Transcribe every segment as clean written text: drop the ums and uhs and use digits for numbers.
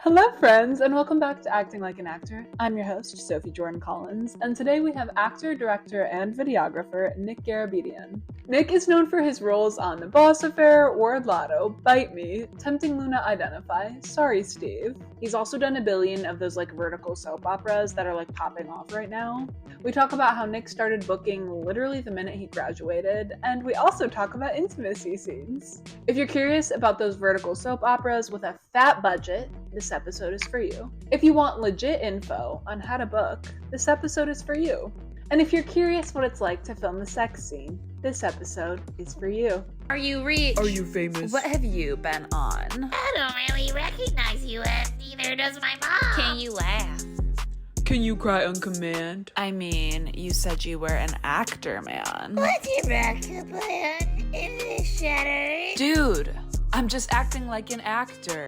Hello, friends, and welcome back to Acting Like an Actor. I'm your host, Sophie Jordan Collins, and today we have actor, director, and videographer Nick Garabedian. Nick is known for his roles on The Boss Affair, Word Lotto, Bite Me, Tempting Luna Identify, Sorry Steve. He's also done a billion of those vertical soap operas that are popping off right now. We talk about how Nick started booking literally the minute he graduated, and we also talk about intimacy scenes. If you're curious about those vertical soap operas with a fat budget, this episode is for you. If you want legit info on how to book, this episode is for you. And if you're curious what it's like to film a sex scene, this episode is for you. Are you rich? Are you famous? What have you been on? I don't really recognize you, and neither does my mom. Can you laugh? Can you cry on command? I mean, you said you were an actor, man. What's your backup plan? Is it shattered? Dude, I'm just acting like an actor.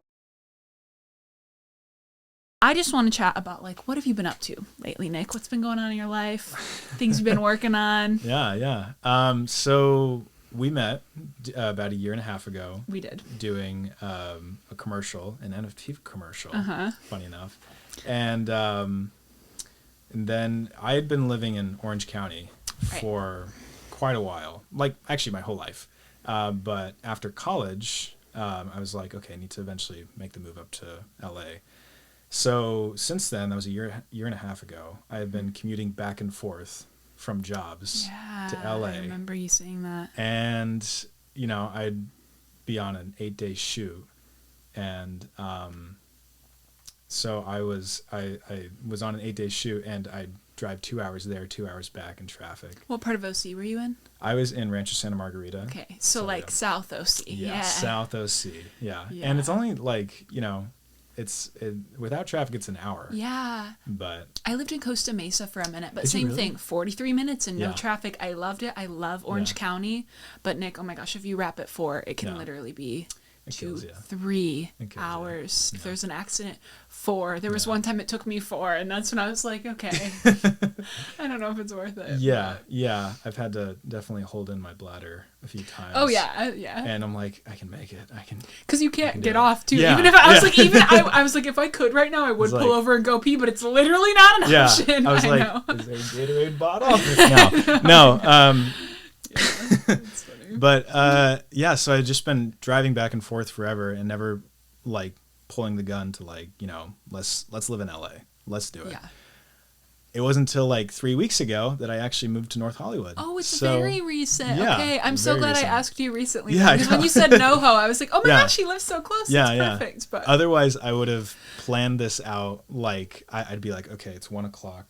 I just want to chat about, what have you been up to lately, Nick? What's been going on in your life? Things you've been working on? Yeah. So we met about a year and a half ago. We did. Doing a commercial, an NFT commercial, funny enough. And then I had been living in Orange County for quite a while, actually my whole life. But after college, I was like, okay, I need to eventually make the move up to LA. So since then, that was a year and a half ago, I have been commuting back and forth from jobs to LA. I remember you saying that. And, I'd be on an 8-day shoot. And so I was on an 8-day shoot, and I'd drive 2 hours there, 2 hours back in traffic. What part of OC were you in? I was in Rancho Santa Margarita. Okay, so yeah. South OC. Yeah, South OC. Yeah. And it's only without traffic, it's an hour. Yeah. But I lived in Costa Mesa for a minute, but same thing, 43 minutes and no traffic. I loved it. I love Orange County. But Nick, oh my gosh, if you wrap it 4, it can literally be 3 hours. If there's an accident, 4. There was one time it took me 4, and that's when I was like, okay, I don't know if it's worth it. Yeah. I've had to definitely hold in my bladder a few times. Oh yeah. And I'm like, I can make it. Because you can't get off too. Yeah. Even if I was like, if I could right now, I would pull over and go pee, but it's literally not an option. I was like, know. Is there a Gatorade bottle? No. That's funny. But so I've just been driving back and forth forever and never pulling the gun to let's live in LA. Let's do it. Yeah. It wasn't until 3 weeks ago that I actually moved to North Hollywood. Oh, it's very recent. Yeah, okay, I'm so glad I asked you recently. Yeah, because when you said NoHo, I was like, oh my gosh, she lives so close. Yeah, it's perfect. But otherwise, I would have planned this out. I'd be like, okay, it's 1:00.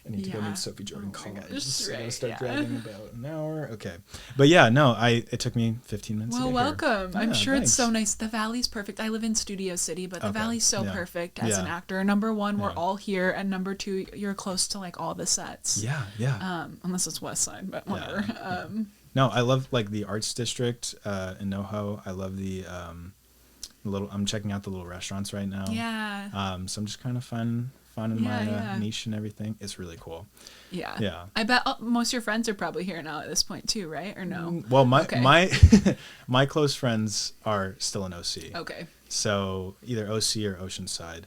I need to go meet Sophie Jordan Collins. So I'm going to start driving about an hour. Okay. But it took me 15 minutes to get welcome. Here. I'm sure thanks. it's so nice. The Valley's perfect. I live in Studio City, but the Valley's so perfect as an actor. Number 1, we're all here. And number 2, you're close to all the sets. Yeah. Unless it's West Side, but whatever. Yeah. No, I love the Arts District in NoHo. I love the I'm checking out the little restaurants right now. Yeah. So I'm just kind of finding my niche and everything. It's really cool. Yeah. I bet most of your friends are probably here now at this point too, right? Or no? Well, my close friends are still in OC. Okay. So either OC or Oceanside,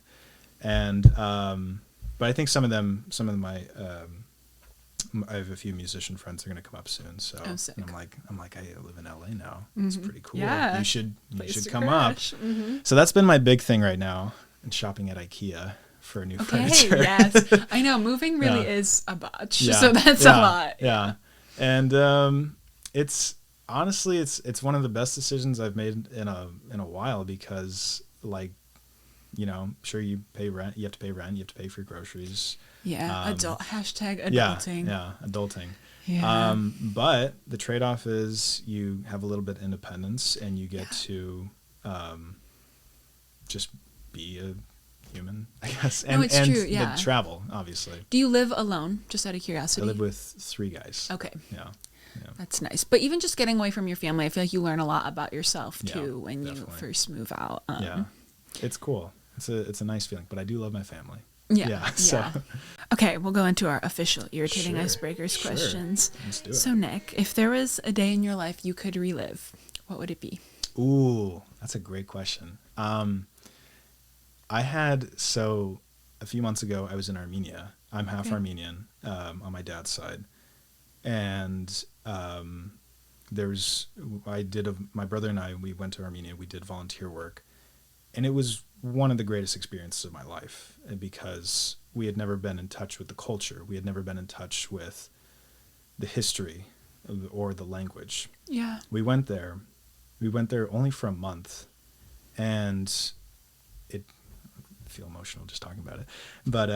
and but I think some of my I have a few musician friends that are gonna come up soon. So and I'm like I live in LA now. It's pretty cool. Yeah. You should come crash. up. Mm-hmm. So that's been my big thing right now, and shopping at IKEA for new furniture. Yes. I know moving really is a botch. So that's a lot. Yeah. And it's honestly it's one of the best decisions I've made in a while because sure you pay rent, you have to pay rent, you have to pay for groceries. Yeah. #adulting. Yeah, adulting. Yeah. But the trade-off is you have a little bit of independence and you get to just be a human, I guess. And it's true, yeah. The travel, obviously. Do you live alone, just out of curiosity? I live with 3 guys. Okay. Yeah. That's nice. But even just getting away from your family, I feel like you learn a lot about yourself too when you first move out. Yeah. It's cool. It's a nice feeling, but I do love my family. Yeah. So. Okay, we'll go into our official irritating icebreakers questions. Let's do it. So Nick, if there was a day in your life you could relive, what would it be? Ooh, that's a great question. A few months ago, I was in Armenia. I'm half Armenian on my dad's side. And my brother and I, we went to Armenia. We did volunteer work. And it was one of the greatest experiences of my life because we had never been in touch with the culture. We had never been in touch with the history or the language. Yeah. We went there only for a month, and I feel emotional just talking about it. But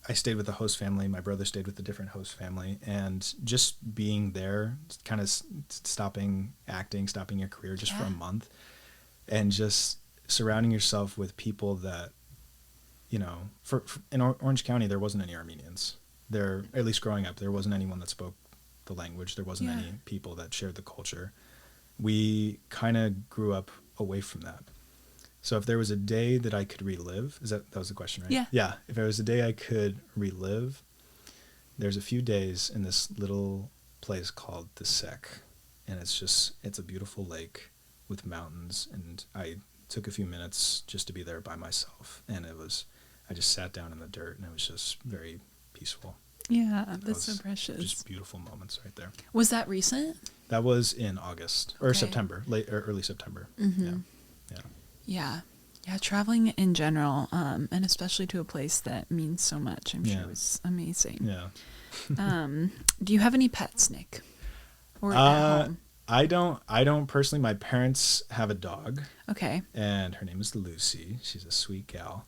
I stayed with the host family. My brother stayed with a different host family, and just being there, kind of stopping acting, stopping your career just for a month, and just surrounding yourself with people that, in Orange County, there wasn't any Armenians. There, at least growing up, there wasn't anyone that spoke the language. There wasn't any people that shared the culture. We kind of grew up away from that. So if there was a day that I could relive, that was the question, right? Yeah. Yeah. If there was a day I could relive, there's a few days in this little place called the Sec, and it's a beautiful lake with mountains, and I took a few minutes just to be there by myself, and I just sat down in the dirt, and it was just very peaceful. Yeah, that's so precious. Just beautiful moments right there. Was that recent? That was in August or September, early September. Mm-hmm. Yeah. Yeah, traveling in general, and especially to a place that means so much, I'm sure it was amazing. Yeah. Do you have any pets, Nick? Or at home? I don't personally. My parents have a dog. Okay. And her name is Lucy. She's a sweet gal.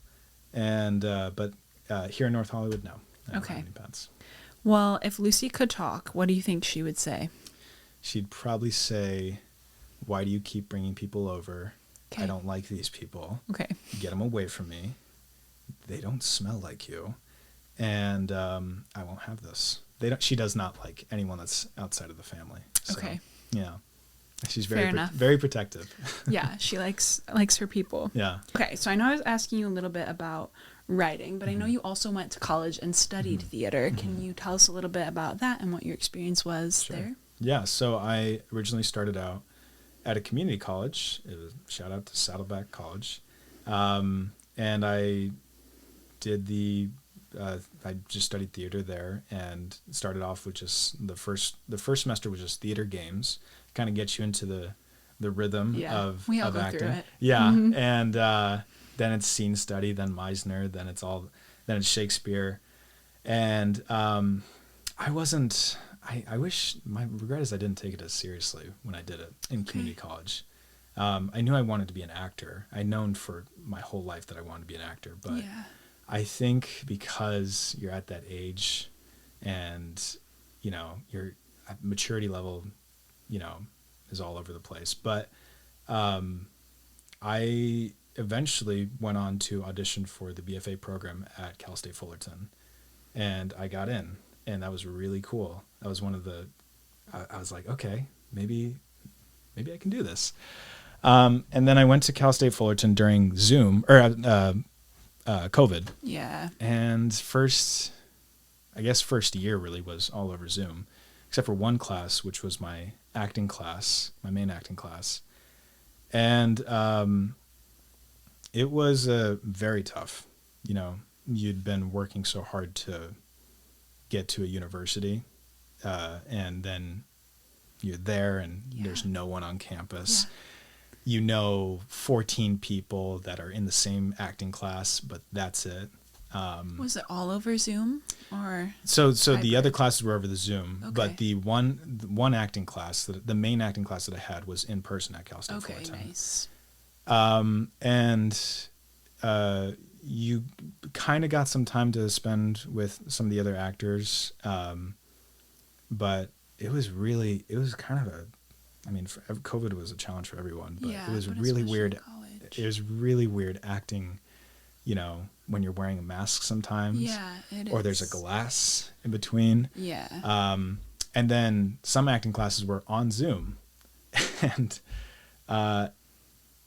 And but here in North Hollywood, no. I don't have any pets. Well, if Lucy could talk, what do you think she would say? She'd probably say, "Why do you keep bringing people over? I don't like these people. Okay. Get them away from me. They don't smell like you. And I won't have this." She does not like anyone that's outside of the family. So, okay. Yeah. She's very protective. Yeah, she likes her people. Yeah. Okay, so I know I was asking you a little bit about writing, but I know you also went to college and studied theater. Can you tell us a little bit about that and what your experience was there? Yeah, so I originally started out at a community college. Shout out to Saddleback College. And I did I just studied theater there and started off with just the first semester was just theater games, kind of get you into the rhythm of acting. Through it. Yeah. And then it's scene study, then Meisner, then it's Shakespeare. And I wish, my regret is I didn't take it as seriously when I did it in community college. I knew I wanted to be an actor. I'd known for my whole life that I wanted to be an actor, but I think because you're at that age and, your maturity level, is all over the place. But I eventually went on to audition for the BFA program at Cal State Fullerton, and I got in, and that was really cool. That was one of the, I was like, okay, maybe I can do this. And then I went to Cal State Fullerton during Zoom, or COVID. Yeah. And first year really was all over Zoom, except for one class, which was my acting class, my main acting class. And it was very tough. You'd been working so hard to get to a university, and then you're there and there's no one on campus. 14 people that are in the same acting class, but that's it. Was it all over Zoom or? So the other classes were over the Zoom, but the one acting class, the main acting class that I had was in person at Cal State Fullerton. Okay, nice. And you kind of got some time to spend with some of the other actors, but it was kind of COVID was a challenge for everyone, but it was really weird. It was really weird acting, when you're wearing a mask sometimes. Yeah, it is. Or there's a glass in between. Yeah. And then some acting classes were on Zoom, and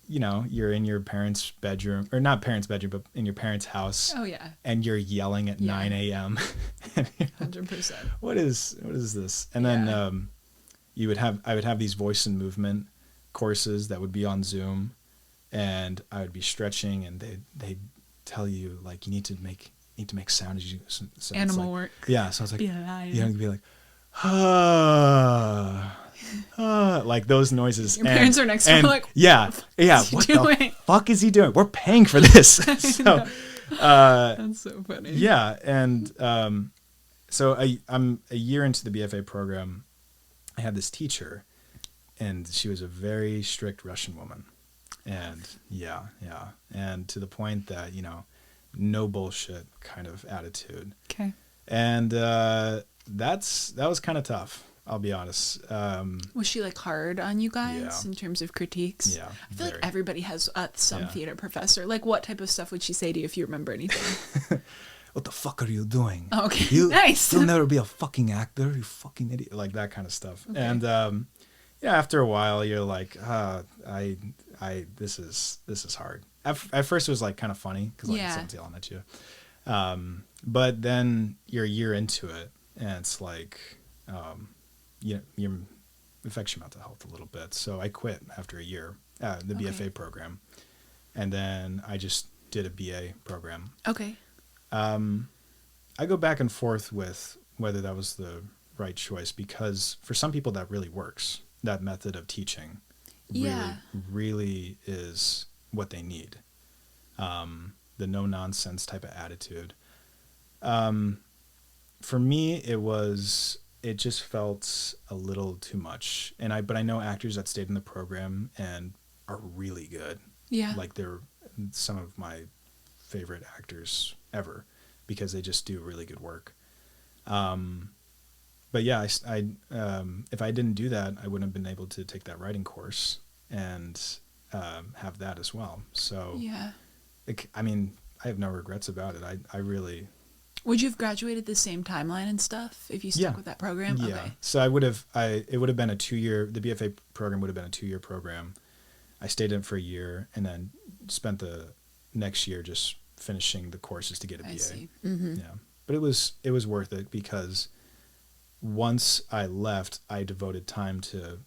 you're in your parents' bedroom, or not parents' bedroom, but in your parents' house. Oh yeah. And you're yelling at 9 a.m. 100%. What is this? And then I would have these voice and movement courses that would be on Zoom, and I would be stretching, and they tell you like you need to make sound as you so animal like, work. Yeah, so I was like, yeah, be like, like those noises. Your parents are next to you like, yeah, what the fuck is he doing? We're paying for this. So that's so funny. Yeah, and so I'm a year into the BFA program. I had this teacher, and she was a very strict Russian woman, and and to the point that no bullshit kind of attitude. Okay. And that was kind of tough. I'll be honest. Was she like hard on you guys Yeah. in terms of critiques? Yeah. I feel like everybody has some theater professor. Like, what type of stuff would she say to you if you remember anything? What the fuck are you doing? Oh, okay. Nice. You'll never be a fucking actor, you fucking idiot. Like that kind of stuff. Okay. And after a while you're like, this is hard. At first it was like kind of funny because like someone's yelling at you. But then you're a year into it, and it's like, you affects your mental health a little bit. So I quit after a year, the BFA program, and then I just did a BA program. Okay. I go back and forth with whether that was the right choice, because for some people that really works. That method of teaching really is what they need. The no nonsense type of attitude. For me, it just felt a little too much. But I know actors that stayed in the program and are really good. Yeah. Like they're some of my favorite actors ever, because they just do really good work. But yeah, I if I didn't do that, I wouldn't have been able to take that writing course and have that as well. So yeah, I mean, I have no regrets about it. I really. Would you have graduated the same timeline and stuff if you stuck with that program? Yeah. Okay. So it would have been a 2-year. The BFA program would have been a 2-year program. I stayed in it for a year and then spent the next year just finishing the courses to get a BA. I see. Mm-hmm. Yeah, but it was worth it, because once I left, I devoted time to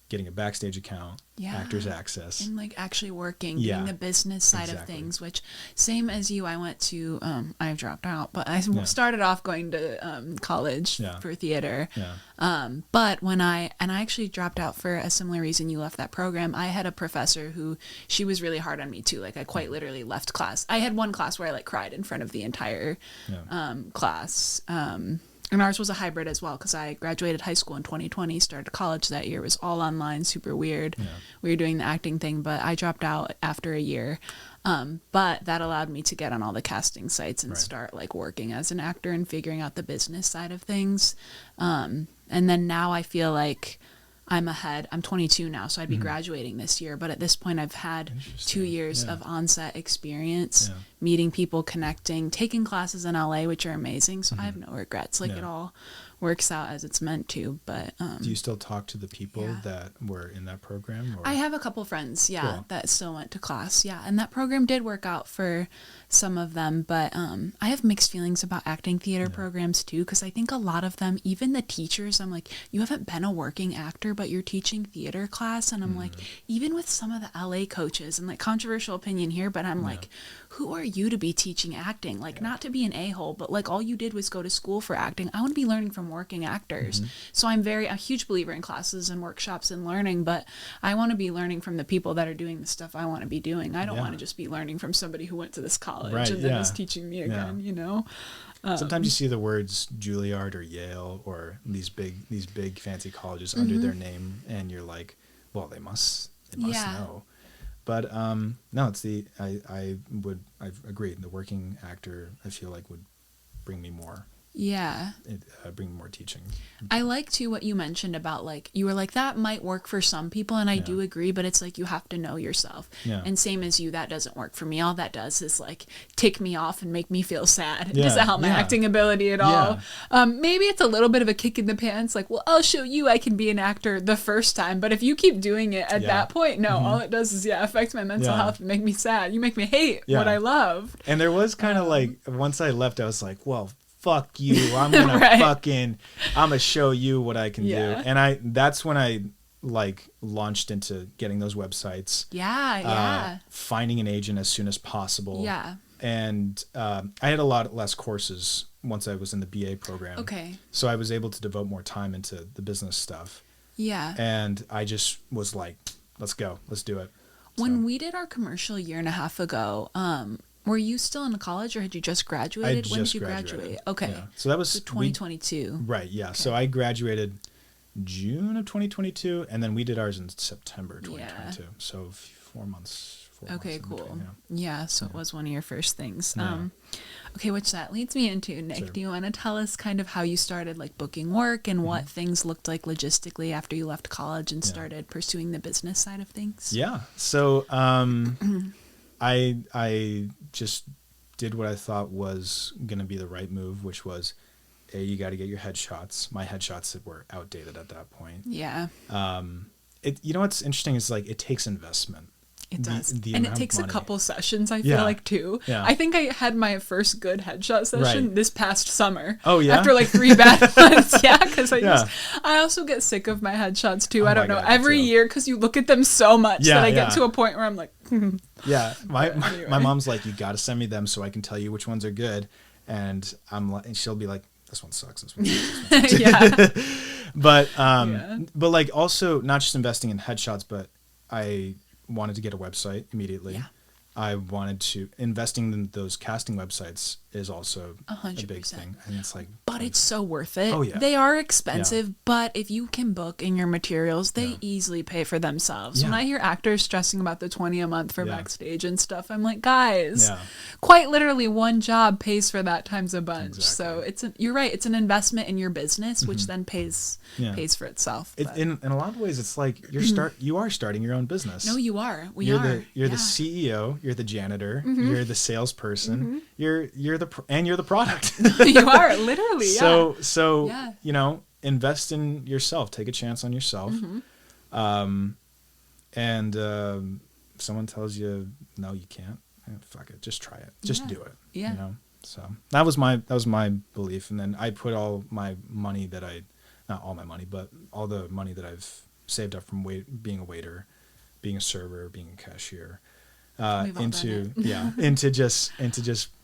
getting a backstage account, actors access, and like actually working, doing the business side of things. Which, same as you, I went to I've dropped out, but I started off going to college for theater. Yeah. But when I actually dropped out for a similar reason you left that program. I had a professor who, she was really hard on me too. Like I quite literally left class. I had one class where I like cried in front of the entire class. And ours was a hybrid as well, because I graduated high school in 2020, started college that year. It was all online, super weird. Yeah. We were doing the acting thing, but I dropped out after a year. But that allowed me to get on all the casting sites and start like working as an actor and figuring out the business side of things. And then now I feel like I'm ahead. I'm 22 now, so I'd be graduating this year. But at this point, I've had 2 years of on-set experience, meeting people, connecting, taking classes in LA, which are amazing. So I have no regrets. Like it all works out as it's meant to. But do you still talk to the people that were in that program? Or? I have a couple friends, that still went to class. Yeah, and that program did work out for some of them. But I have mixed feelings about acting theater programs too, because I think a lot of them, even the teachers, I'm like, you haven't been a working actor, but you're teaching theater class. And I'm like, even with some of the LA coaches, and like controversial opinion here, but I'm like, who are you to be teaching acting? Like not to be an a-hole, but like all you did was go to school for acting. I want to be learning from working actors. So I'm a huge believer in classes and workshops and learning, but I want to be learning from the people that are doing the stuff I want to be doing. I don't want to just be learning from somebody who went to this college and then is teaching me again, you know? Sometimes you see the words Juilliard or Yale or these big fancy colleges under their name, and you're like, well, they must know. But no, it's I've agreed. The working actor, I feel like, would bring me more. Yeah. Bring more teaching. I like too what you mentioned about like, you were like, that might work for some people, and I do agree, but it's like you have to know yourself. Yeah. And same as you, that doesn't work for me. All that does is like tick me off and make me feel sad. It doesn't help my acting ability at all. Maybe it's a little bit of a kick in the pants, like, well, I'll show you I can be an actor the first time, but if you keep doing it at that point, no, all it does is affect my mental health and make me sad. You make me hate what I love. And there was kind of like, once I left, I was like, well, fuck you, I'm gonna I'm gonna show you what I can do. And that's when I like launched into getting those websites. Yeah. Finding an agent as soon as possible. Yeah. And I had a lot less courses once I was in the BA program. Okay. So I was able to devote more time into the business stuff. Yeah. And I just was like, let's go. Let's do it. When we did our commercial a year and a half ago, were you still in college or had you just graduated? When did you graduate? Okay. Yeah. So that was 2022. Right. Yeah. Okay. So I graduated June of 2022, and then we did ours in September 2022. So 4 months. Okay, cool. Between, yeah, so it was one of your first things. Yeah. Okay, which that leads me into, Nick, Sure. do you want to tell us kind of how you started like booking work and what things looked like logistically after you left college and started pursuing the business side of things? Yeah. So I just did what I thought was going to be the right move, which was, you got to get your headshots. My headshots that were outdated at that point. Yeah. You know what's interesting is like it takes investment. It does. The and it amount takes of a money. couple sessions, I feel like, too. Yeah. I think I had my first good headshot session Right. this past summer. Oh, yeah? After like 3 bad ones. Yeah, because I also get sick of my headshots, too. I don't know. God, me Every too. year, because you look at them so much Yeah, that I get yeah. to a point where I'm like, Yeah. My anyway. mom's like, you got to send me them so I can tell you which ones are good. And and she'll be like, this one sucks. This one sucks. This one sucks. yeah. But like also not just investing in headshots, but I wanted to get a website immediately. Yeah. I wanted to investing in those casting websites is also a 100%. big thing. And it's like, But it's so worth it. Oh, yeah. They are expensive, but if you can book in your materials, they easily pay for themselves. When Yeah. I hear actors stressing about the $20 a month for Yeah. backstage and stuff, I'm like, guys, Yeah. quite literally one job pays for that times a bunch. Exactly. So you're right. It's an investment in your business, which then pays Yeah. for itself. It, but- in a lot of ways, it's like you are starting your own business. no, you are. You're are. You're Yeah. the CEO. You're the janitor. You're the salesperson. You're the product. You are literally. Yeah. So Yeah. you know, invest in yourself. Take a chance on yourself. And someone tells you no, you can't. Fuck it. Just try it. Just do it. Yeah. You know. So that was my belief, and then I put all my money not all my money, but all the money that I've saved up from being a waiter, being a server, being a cashier, We've all into done it. into just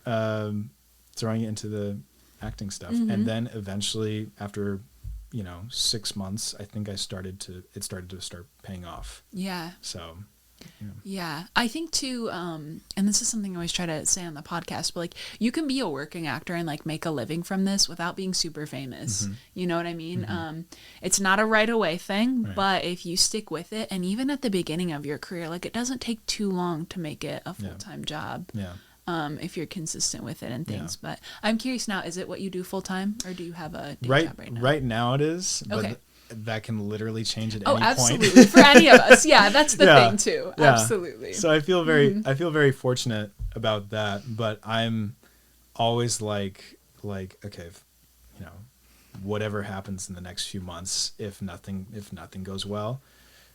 throwing it into the acting stuff, and then eventually after 6 months, I think it started to start paying off. Yeah. So Yeah, I think too, and this is something I always try to say on the podcast, but like you can be a working actor and like make a living from this without being super famous. You know what I mean? It's not a right away thing, Right. but if you stick with it, and even at the beginning of your career, like it doesn't take too long to make it a full-time job. yeah. If you're consistent with it and things. But I'm curious now, is it what you do full time, or do you have a day job right now? Right now it is, but Okay. that can literally change at Oh, any absolutely. point. For any of us. Yeah, that's the Yeah. thing too. Yeah. Absolutely. So I feel very fortunate about that, but I'm always like okay, if, whatever happens in the next few months, if nothing goes well,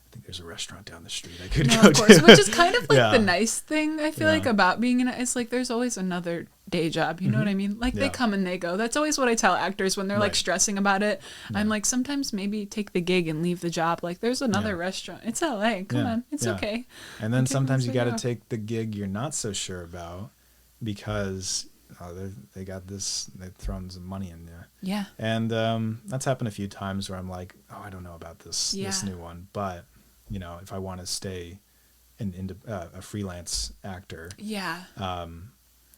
I think there's a restaurant down the street I could No, go of course, to. which is kind of like Yeah. the nice thing I feel like Yeah. about being in it. It's like there's always another day job. You know what I mean? Like they Yeah. come and they go. That's always what I tell actors when they're like Right. stressing about it. I'm like, sometimes maybe take the gig and leave the job. Like there's another Yeah. restaurant. It's LA. Come Yeah. on, it's Yeah. okay. And then Okay, sometimes let's you got to figure it take the gig you're not so sure about because they got this, they've thrown some money in there. Yeah. And that's happened a few times where I'm like, oh, I don't know about this Yeah. new one, but if I want to stay a freelance actor, Yeah.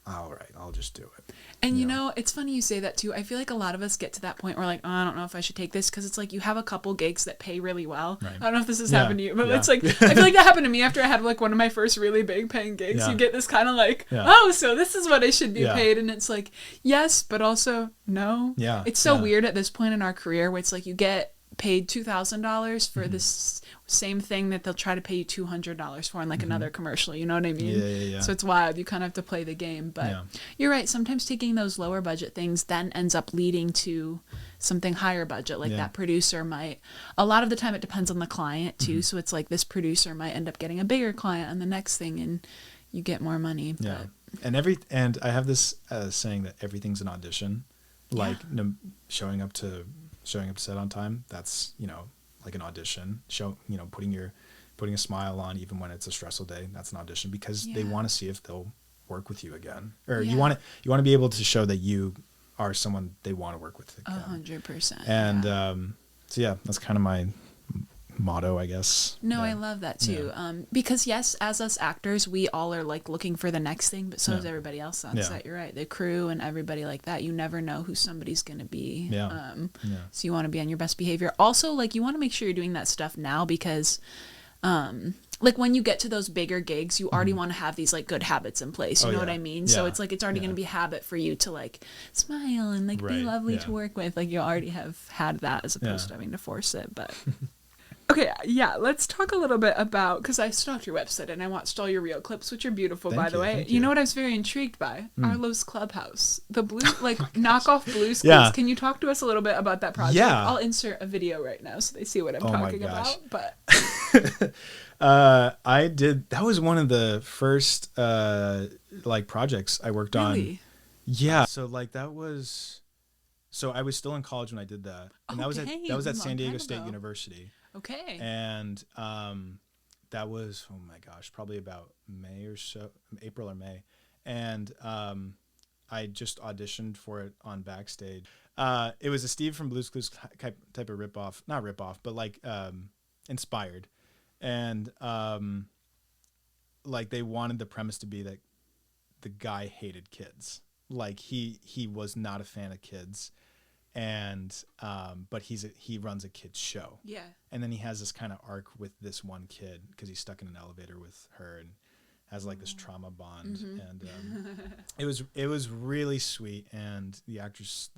all right, I'll just do it. And it's funny you say that too. I feel like a lot of us get to that point where like, oh, I don't know if I should take this because it's like you have a couple gigs that pay really well. Right. I don't know if this has Yeah, happened to you, but yeah. it's like I feel like that happened to me after I had like one of my first really big paying gigs. Yeah. You get this kind of like, Yeah. oh, so this is what I should be Yeah. paid, and it's like yes, but also no. Yeah, It's so yeah. weird at this point in our career where it's like you get paid $2,000 Mm-hmm. for this same thing that they'll try to pay you $200 for in like another commercial. You know what I mean? Yeah. So it's wild. You kind of have to play the game. But Yeah. you're right. Sometimes taking those lower budget things then ends up leading to something higher budget. Like Yeah. that producer might, a lot of the time it depends on the client too. Mm-hmm. So it's like this producer might end up getting a bigger client on the next thing and you get more money. Yeah. But And I have this saying that everything's an audition. Like showing up to set on time, that's like an audition. Putting a smile on even when it's a stressful day. That's an audition because they want to see if they'll work with you again, or you want to be able to show that you are someone they want to work with again. 100%. And so yeah, that's kind of my motto, I guess. No, I love that too. Because yes, as us actors, we all are like looking for the next thing, but so is everybody else on set. You're right. The crew and everybody like that. You never know who somebody's gonna be. So you want to be on your best behavior. Also, like, you want to make sure you're doing that stuff now because like when you get to those bigger gigs, you already want to have these like good habits in place. You know what I mean? So it's like it's already going to be a habit for you to like smile and like be lovely to work with. Like you already have had that as opposed to having to force it. But okay, let's talk a little bit about, because I stalked your website and I watched all your reel clips, which are beautiful, by the way. You know what I was very intrigued by? Arlo's Clubhouse, the blue like knockoff Blue's Clues. Can you talk to us a little bit about that project? I'll insert a video right now so they see what I'm talking about. But I did. That was one of the first like projects I worked on. Yeah. So like that was. So I was still in college when I did that, and that was at San Diego State University. Okay. And that was, oh my gosh, probably about May or so, April or May, and I just auditioned for it on Backstage. It was a Steve from Blue's Clues type of ripoff, not ripoff, but like inspired. And like they wanted the premise to be that the guy hated kids. Like he was not a fan of kids, and but he runs a kids show. Yeah. And then he has this kind of arc with this one kid because he's stuck in an elevator with her and has like this trauma bond. And it was really sweet. And the actress,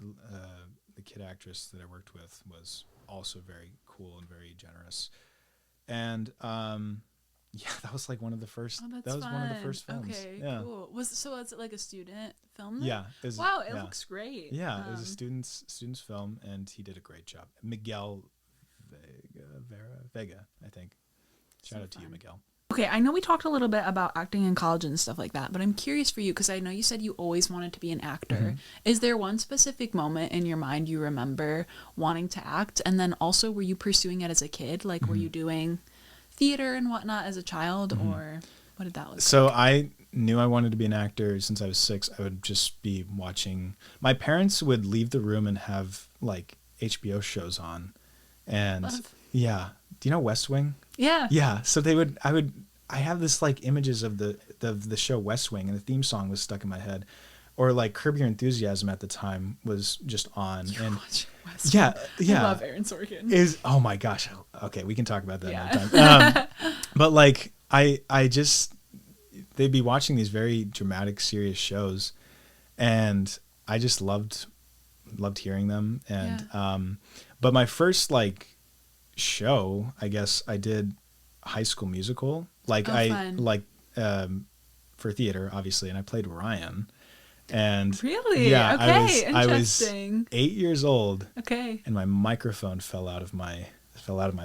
the kid actress that I worked with was also very cool and very generous. And that was like one of the first. Oh, that's that was fun. One of the first films. Okay, cool. Was it like a student film? Then? Yeah. Wow, it looks great. Yeah, it was a student's film, and he did a great job. Miguel Vega, I think. Shout out to you, Miguel. Okay, I know we talked a little bit about acting in college and stuff like that, but I'm curious for you because I know you said you always wanted to be an actor. Is there one specific moment in your mind you remember wanting to act? And then also, were you pursuing it as a kid? Like, were you doing theater and whatnot as a child, or what did that look like? So I knew I wanted to be an actor since I was 6. I would just be watching. My parents would leave the room and have like HBO shows on, and do you know West Wing? Yeah. So I have this like images of the show West Wing, and the theme song was stuck in my head, or like Curb Your Enthusiasm at the time was just on. I love Aaron Sorkin. Oh my gosh. Okay, we can talk about that another time. But like they'd be watching these very dramatic, serious shows, and I just loved hearing them. And but my first like show, I guess I did High School Musical. Like for theater, obviously, and I played Ryan. And really? I was 8 years old. Okay. And my microphone fell out of my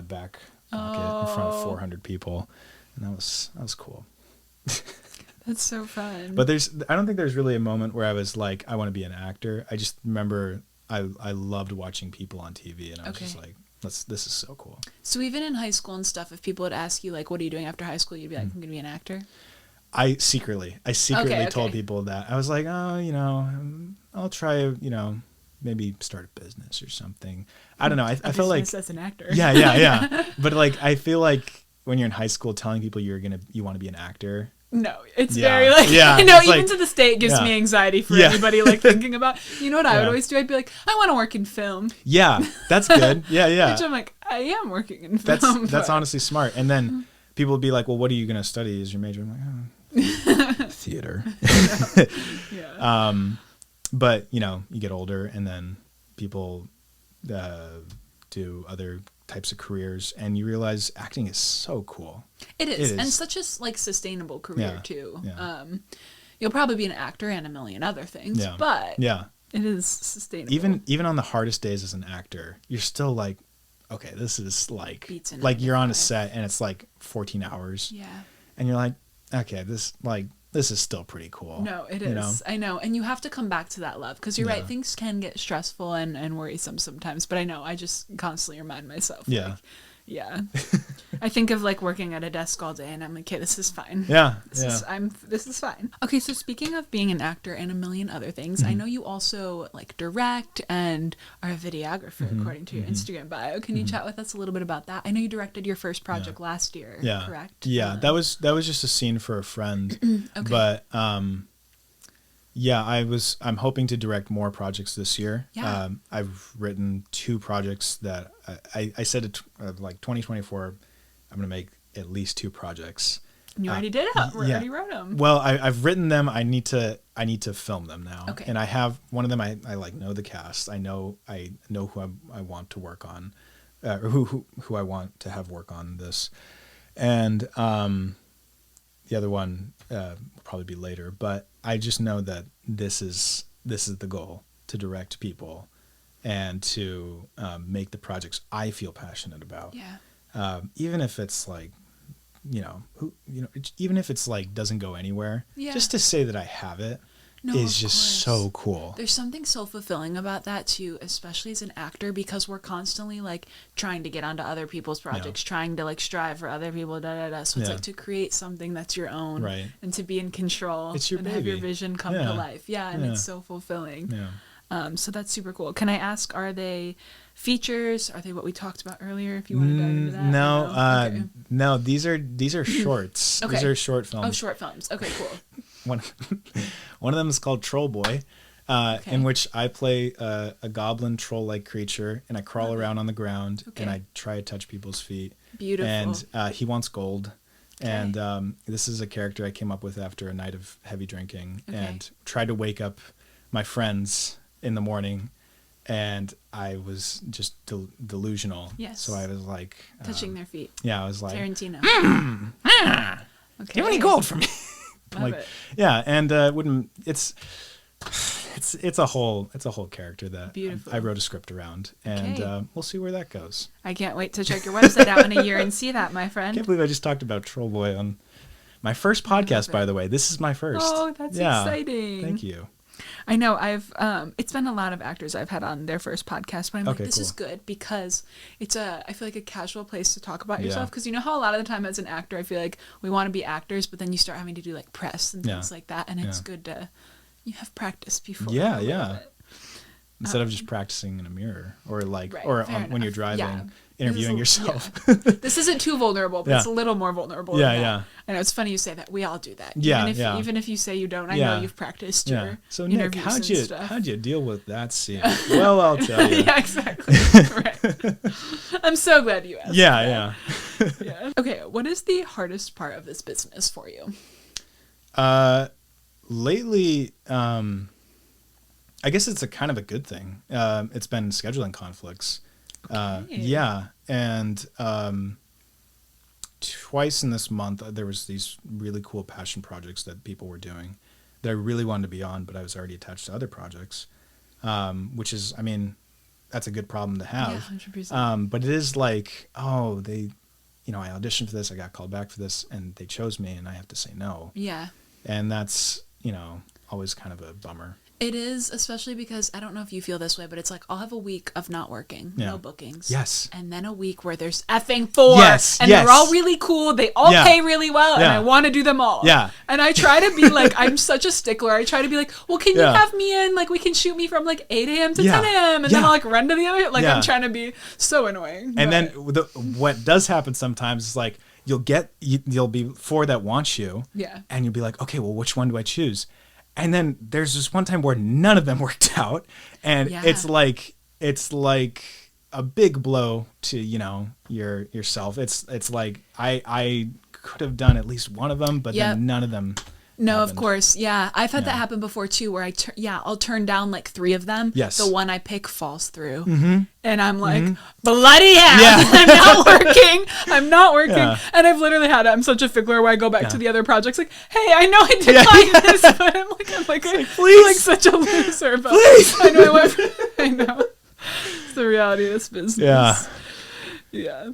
back pocket in front of 400 people, and that was cool. That's so fun. But I don't think there's really a moment where I was like, I want to be an actor. I just remember I loved watching people on TV, and I was just like, this is so cool. So even in high school and stuff, if people would ask you like, what are you doing after high school, you'd be like, I'm gonna be an actor. I secretly told people that. I was like, I'll try, maybe start a business or something. I don't know. I felt like as an actor. Yeah. But like, I feel like when you're in high school, telling people you want to be an actor. No, it's very like, even like, to this day, it gives me anxiety for anybody like thinking about, you know what I would always do? I'd be like, I want to work in film. Yeah, that's good. Yeah. Which I'm like, I am working in film. That's honestly smart. And then people would be like, well, what are you going to study as your major? I'm like, theater. But you get older, and then people do other types of careers, and you realize acting is so cool. It is. And such a like sustainable career too. You'll probably be an actor and a million other things, but it is sustainable. Even on the hardest days as an actor, you're still like, okay, this is like you're on a set and it's like 14 hours. Yeah. And you're like, okay, this is still pretty cool. No, it is. I know. And you have to come back to that love, because you're right. Things can get stressful and worrisome sometimes. But I know, I just constantly remind myself. Yeah. Like, Yeah. I think of like working at a desk all day and I'm like, okay, this is fine. Yeah. This is fine. Okay, so speaking of being an actor and a million other things, I know you also like direct and are a videographer according to your Instagram bio. Can you chat with us a little bit about that? I know you directed your first project last year, correct? Yeah, that was just a scene for a friend. Okay. But yeah, I'm hoping to direct more projects this year. Yeah. I've written 2 projects that I said like 2024 I'm going to make at least 2 projects. You already did it. We already wrote them. Well, I've written them. I need to film them now. Okay. And I have one of them. I like know the cast. I know who I want to work on, or who I want to have work on this, and the other one will probably be later. But I just know that this is the goal, to direct people, and to make the projects I feel passionate about. Yeah. Even if it's like, even if it's like doesn't go anywhere, just to say that I have it is just so cool. There's something so fulfilling about that too, especially as an actor, because we're constantly like trying to get onto other people's projects, trying to like strive for other people, So it's like to create something that's your own, right, and to be in control, it's your and baby. have your vision come to life. And it's so fulfilling. So that's super cool. Can I ask, are they features? Are they what we talked about earlier? If you want to dive into that. No, no. These are shorts. Okay. These are short films. Oh, short films. Okay, cool. One of them is called Troll Boy, in which I play a goblin troll-like creature, and I crawl around on the ground, and I try to touch people's feet. Beautiful. And he wants gold. Okay. And this is a character I came up with after a night of heavy drinking, and tried to wake up my friends in the morning, and I was just delusional. Yes. So I was like touching their feet. Yeah, I was like Tarantino. Do you have any gold for me? Love it. Yeah, and it's a whole character that I wrote a script around, and we'll see where that goes. I can't wait to check your website out in a year and see that, my friend. I can't believe I just talked about Troll Boy on my first podcast, by the way. This is my first. Oh, that's exciting. Thank you. I know it's been a lot of actors I've had on their first podcast, but I'm like, this is good because it's I feel like a casual place to talk about yourself. Because you know how a lot of the time as an actor, I feel like we want to be actors, but then you start having to do like press and things like that. And it's good to, you have practice before. Yeah. Instead of just practicing in a mirror or like, when you're driving, interviewing yourself. This isn't too vulnerable, but it's a little more vulnerable. Yeah. I know it's funny you say that. We all do that. Even if you say you don't, I know you've practiced your So Nick, interviews how'd you deal with that scene? Well, I'll tell you. Yeah, exactly. Right. I'm so glad you asked. Yeah. Okay, what is the hardest part of this business for you? Lately, I guess it's a kind of a good thing. It's been scheduling conflicts. And twice in this month there was these really cool passion projects that people were doing that I really wanted to be on, but I was already attached to other projects, which is, I mean, that's a good problem to have. 100%. But it is like, I auditioned for this, I got called back for this, and they chose me, and I have to say no. Yeah. And that's, always kind of a bummer. It is, especially because I don't know if you feel this way, but it's like I'll have a week of not working, no bookings. Yes. And then a week where there's effing 4. Yes. And they're all really cool. They all pay really well. And I want to do them all. Yeah. And I try to be like, I'm such a stickler. I try to be like, well, can you have me in? Like, we can shoot me from like 8 a.m. to 10 a.m. And then I'll like run to the other. Like, I'm trying to be so annoying. And then what does happen sometimes is like, you'll be 4 that want you. Yeah. And you'll be like, okay, well, which one do I choose? And then there's this one time where none of them worked out, and it's like a big blow to yourself. It's like I could have done at least one of them, but then none of them. No, happened. Of course. Yeah. I've had that happen before too, where I'll turn down like 3 of them. Yes. The one I pick falls through. Mm-hmm. And I'm like, bloody hell. Yeah. I'm not working. Yeah. And I've literally had it. I'm such a fickler where I go back to the other projects like, hey, I know I declined this, but I'm like, please. Like such a loser. But please. I know. It's the reality of this business. Yeah. Yeah.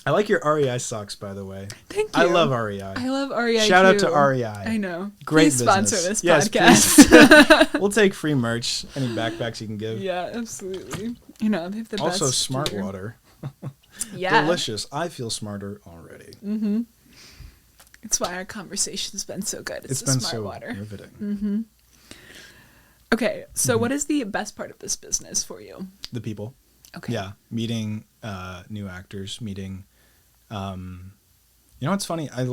I like your REI socks, by the way. Thank you. I love REI. I love REI. Shout out to REI. I know. Great Please business. sponsor this podcast. We'll take free merch. Any backpacks you can give. Yeah, absolutely. They have the also best Smart gear. Water. Yeah. Delicious. I feel smarter already. Mm-hmm. It's why our conversation's been so good. It's the been smart so water. riveting. Mm-hmm. Okay, so what is the best part of this business for you? The people. Okay. Yeah, meeting new actors, meeting. You know what's funny? I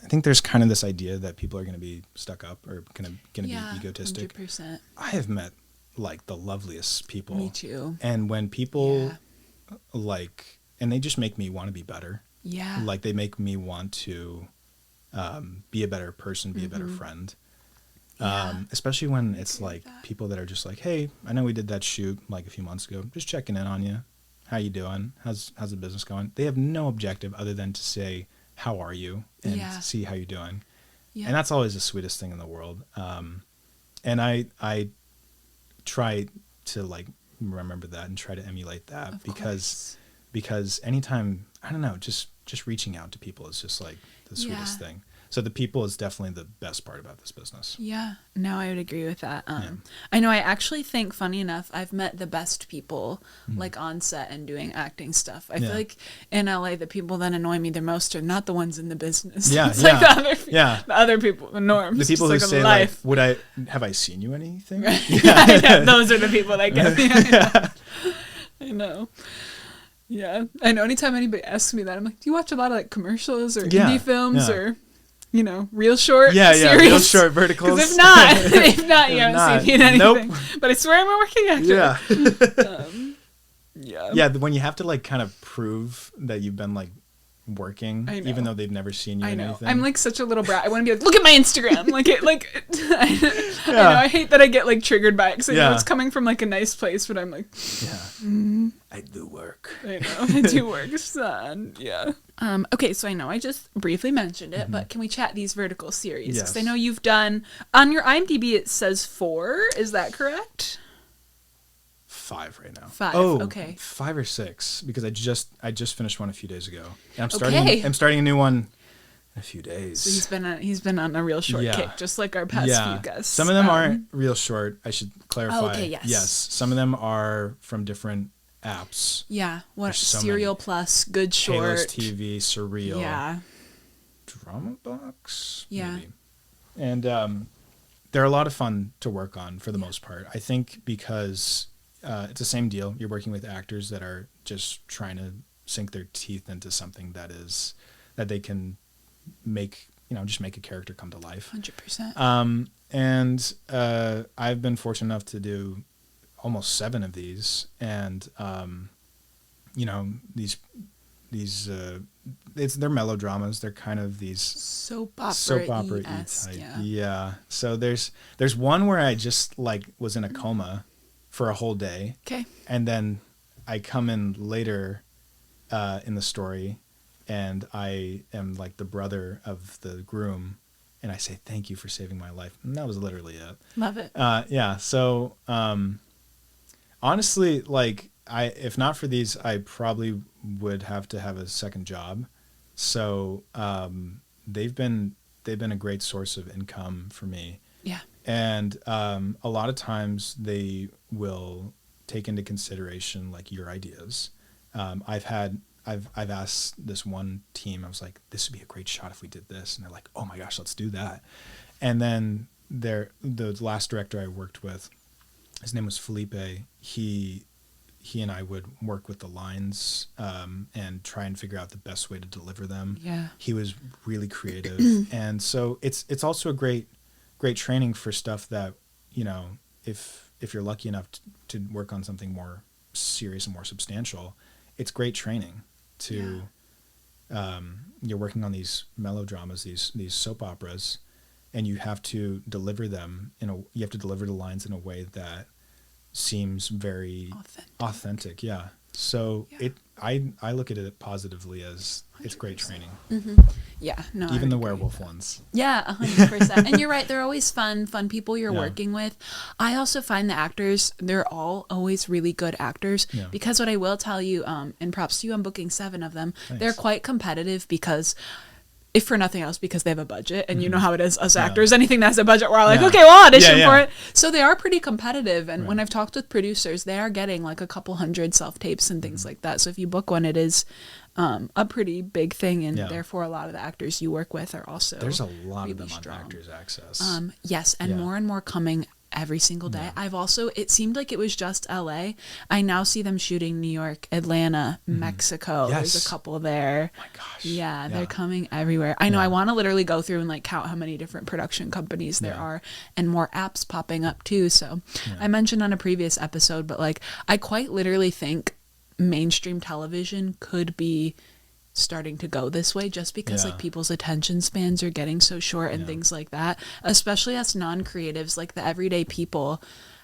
think there's kind of this idea that people are going to be stuck up or going to be egotistic. 100%. I have met like the loveliest people. Me too. And when people and they just make me want to be better. Yeah. Like they make me want to be a better person, be a better friend. Especially when it's like people that are just like, hey, I know we did that shoot like a few months ago. Just checking in on you. How you doing? How's the business going? They have no objective other than to say, how are you? And see how you're doing. Yeah. And that's always the sweetest thing in the world. And I try to like remember that and try to emulate that because anytime, I don't know, just reaching out to people is just like the sweetest thing. So the people is definitely the best part about this business. Yeah, no, I would agree with that. I know I actually think, funny enough, I've met the best people like on set and doing acting stuff. I feel like in LA, the people that annoy me the most are not the ones in the business. Yeah, it's like the other people, the norms. The people who say life. like, have I seen you anything? Yeah, those are the people that get me. I know. Yeah, I know. Anytime anybody asks me that, I'm like, do you watch a lot of like commercials or indie films or, you know, real short series? Real short verticals. Because if not, you haven't seen anything. Nope. But I swear I'm a working actor. Yeah. Yeah, when you have to like kind of prove that you've been like working, even though they've never seen you in anything. I'm like such a little brat. I want to be like, look at my Instagram. I know I hate that I get like triggered by it because I know it's coming from like a nice place, but I'm like, I do work. I know, I do work, son. Yeah. Okay, so I know I just briefly mentioned it, but can we chat these vertical series? Because I know you've done, on your IMDb it says 4, is that correct? 5 right now. 5. Okay. 5 or 6 because I just finished one a few days ago. And I'm starting a new one in a few days. So he's been on a real short kick, just like our past few guests. Some of them aren't real short. I should clarify. Oh, okay. Yes. Some of them are from different apps. Yeah. What? Serial Plus, Good Short, Halos TV, Surreal. Yeah. Drama Box. Yeah. Maybe. And they're a lot of fun to work on for the most part. I think because it's the same deal. You're working with actors that are just trying to sink their teeth into something that they can make, just make a character come to life. 100%. And I've been fortunate enough to do almost 7 of these, and they're melodramas. They're kind of these soap opera type. Yeah. So there's one where I just like was in a coma for a whole day. Okay. And then I come in later in the story, and I am like the brother of the groom, and I say thank you for saving my life, and that was literally it. Love it. Yeah. So honestly, like if not for these, I probably would have to have a second job. So they've been a great source of income for me. Yeah. And a lot of times they will take into consideration like your ideas. I've asked this one team, I was like, this would be a great shot if we did this, and they're like, oh my gosh, let's do that. And then the last director I worked with, his name was Felipe. He and I would work with the lines and try and figure out the best way to deliver them. Yeah. He was really creative, and so it's also a great training for stuff that, if you're lucky enough to work on something more serious and more substantial, it's great training to, you're working on these melodramas, these soap operas, and you have to deliver them you have to deliver the lines in a way that seems very authentic. Yeah. So I look at it positively as 100%. It's great training. Mm-hmm. Yeah, no. Even the werewolf ones. Yeah, 100%. And you're right; they're always fun people you're working with. I also find the actors; they're all always really good actors. Yeah. Because what I will tell you, and props to you, I'm booking 7 of them. Thanks. They're quite competitive because if for nothing else, because they have a budget, and you know how it is, us actors, anything that has a budget, we're all like, okay, we'll audition for it. So they are pretty competitive. And when I've talked with producers, they are getting like a couple hundred self-tapes and things like that. So if you book one, it is a pretty big thing. And therefore, a lot of the actors you work with are also There's a lot really of them strong. on Actors Access. Yes, and more coming every single day. I've also, it seemed like it was just LA. I now see them shooting New York, Atlanta, Mexico. Yes. There's a couple there. Oh my gosh. Yeah, they're coming everywhere. I know. I want to literally go through and like count how many different production companies there are, and more apps popping up too. So I mentioned on a previous episode, but like I quite literally think mainstream television could be starting to go this way, just because like people's attention spans are getting so short and things like that, especially us non-creatives, like the everyday people.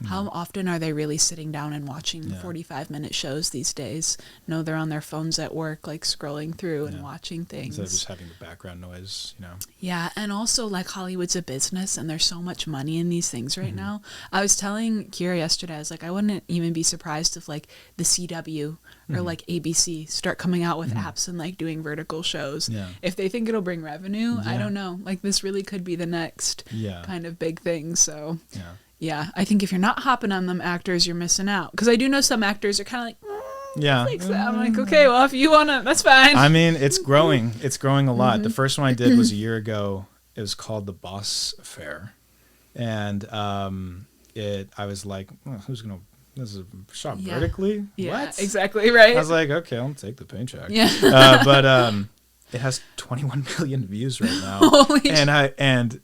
How often are they really sitting down and watching 45-minute shows these days? No, they're on their phones at work, like scrolling through and watching things. Instead of just having the background noise, Yeah, and also like Hollywood's a business, and there's so much money in these things right now. I was telling Kira yesterday, I was like, I wouldn't even be surprised if like the CW or like ABC start coming out with apps and like doing vertical shows. If they think it'll bring revenue, I don't know. Like this really could be the next kind of big thing. So yeah, I think if you're not hopping on them actors, you're missing out. Because I do know some actors are kind of like, I'm like, okay, well, if you want to, that's fine. I mean, it's growing. It's growing a lot. The first one I did was a year ago. It was called The Boss Affair. And I was like, who's going to, this is shot vertically? Yeah, what? Exactly, right. I was like, okay, I'll take the paycheck. Yeah. But it has 21 million views right now. Holy and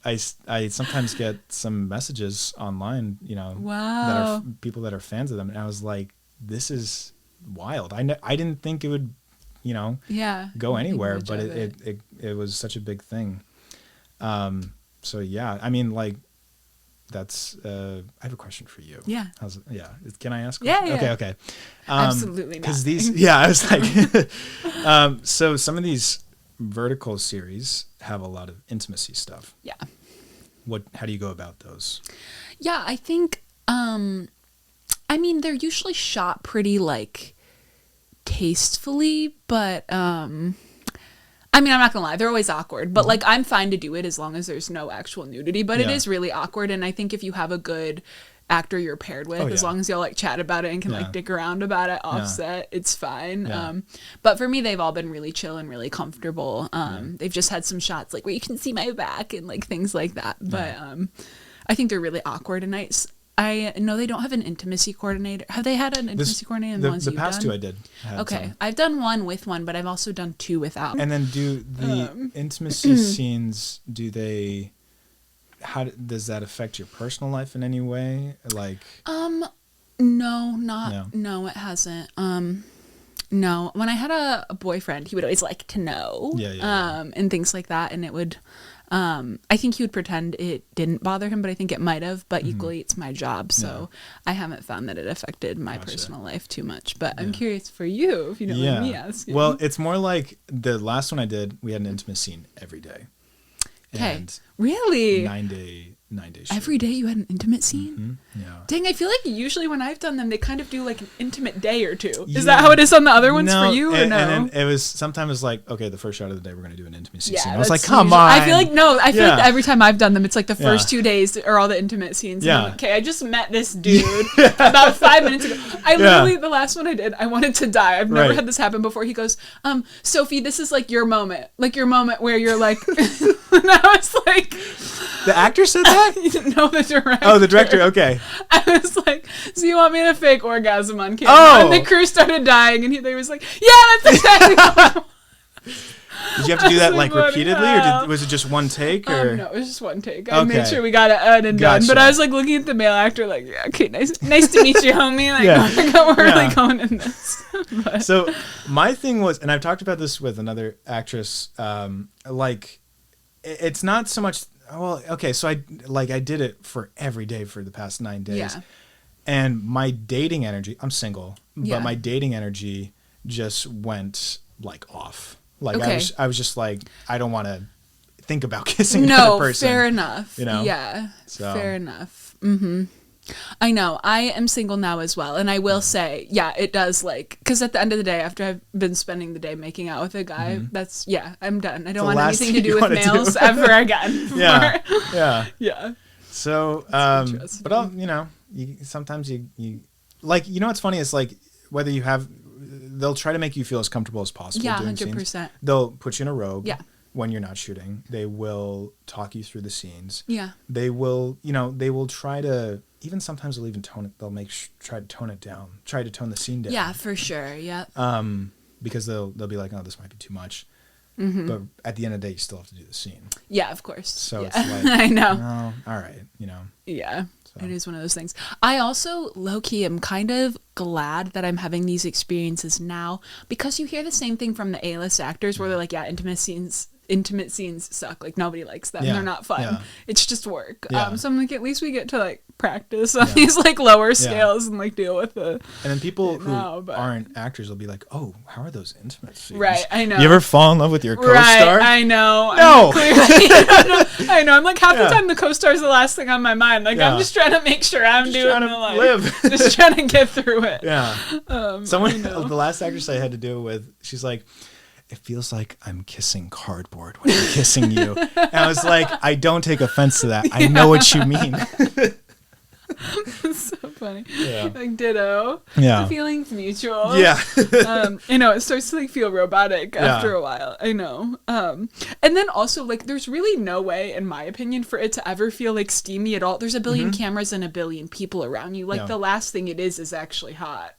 I sometimes get some messages online, that are people that are fans of them, and I was like, this is wild. I didn't think it would, go anywhere, but it was such a big thing. So yeah, I mean, like, that's I have a question for you. Yeah. Can I ask? Yeah. Okay. Absolutely not. Because I was like, so some of these vertical series have a lot of intimacy stuff. Yeah. How do you go about those? Yeah, I think I mean, they're usually shot pretty like tastefully, but I mean, I'm not gonna lie, they're always awkward, but like I'm fine to do it as long as there's no actual nudity, but it is really awkward. And I think if you have a good actor you're paired with, as long as y'all like chat about it and can like dick around about it offset, it's fine. But for me, they've all been really chill and really comfortable. They've just had some shots like where you can see my back and like things like that, but I think they're really awkward. And I know they don't have an intimacy coordinator. Have they had an intimacy coordinator in the ones you've done? The past two I did. Okay. I've done one with one, but I've also done two without. And then do the intimacy scenes, how does that affect your personal life in any way? Like no, it hasn't. No. When I had a boyfriend, he would always like to know. And things like that, and it would I think he would pretend it didn't bother him, but I think it might have, but equally it's my job, so I haven't found that it affected my personal life too much. But I'm curious for you, if you don't mind me asking. Well, it's more like the last one I did, we had an intimate scene every day. Okay. Really? 9-day shoot. Every day you had an intimate scene? Mm-hmm. Yeah. Dang, I feel like usually when I've done them, they kind of do like an intimate day or two. Is that how it is on the other ones for you, or no? And then it was sometimes like, okay, the first shot of the day we're going to do an intimacy scene. I was that's like, come on. I feel like every time I've done them, it's like the first 2 days are all the intimate scenes. And I'm like, okay, I just met this dude about 5 minutes ago. I literally, the last one I did, I wanted to die. I've never had this happen before. He goes, Sophie, this is like your moment where you're like, and I was like, the actor said that? No, the director. Oh, the director. Okay. I was like, so you want me to fake orgasm on camera? And the crew started dying, and they was like, yeah, that's exactly what I want. Did you have to do that like repeatedly, or was it just one take? Or no, it was just one take. I made sure we got it done and done. But I was like looking at the male actor, like, yeah, okay, nice to meet you, homie. Like, we're really going in this. So my thing was, and I've talked about this with another actress, like, it's not so much. Well, okay, so I did it for every day for the past 9 days. Yeah. And my dating energy, I'm single, but my dating energy just went like off. Like I was just like, I don't want to think about kissing another person. No, fair enough. You know? Yeah, so. fair enough. Mm-hmm. I know. I am single now as well. And I will say, yeah, it does because at the end of the day, after I've been spending the day making out with a guy, I'm done. I don't want anything to do with males ever again. Yeah. Yeah. Yeah. So, but sometimes you like, what's funny is like whether you have, they'll try to make you feel as comfortable as possible. Yeah, doing 100%. Scenes. They'll put you in a robe. Yeah. When you're not shooting, they will talk you through the scenes. Yeah. They will, they will try to, even sometimes they'll even tone it. They'll try to tone it down, try to tone the scene down. Yeah, for sure. Yeah. Because they'll be like, oh, this might be too much. Mm-hmm. But at the end of the day, you still have to do the scene. Yeah, of course. So it's like, I know. Oh, all right, Yeah. So. It is one of those things. I also, low-key, am kind of glad that I'm having these experiences now because you hear the same thing from the A-list actors where they're like, yeah, intimate scenes suck. Like, nobody likes them. Yeah. They're not fun. Yeah. It's just work. Yeah. So I'm like, at least we get to like practice on these like lower scales and like deal with the. And then people who aren't actors will be like, oh, how are those intimate scenes? Right, I know. You ever fall in love with your co-star? Right, I know. No. I know. I'm like, half the time the co-star is the last thing on my mind. Like, I'm just trying to make sure I'm just doing the like, live. just trying to get through it. Yeah. The last actress I had to do it with, she's like, it feels like I'm kissing cardboard when I'm kissing you. And I was like, I don't take offense to that. I know what you mean. It's so funny. Yeah. Like, ditto. Yeah. The feeling's mutual. Yeah. I know, it starts to like feel robotic after a while. I know. And then also like there's really no way, in my opinion, for it to ever feel like steamy at all. There's a billion cameras and a billion people around you. Like the last thing it is actually hot.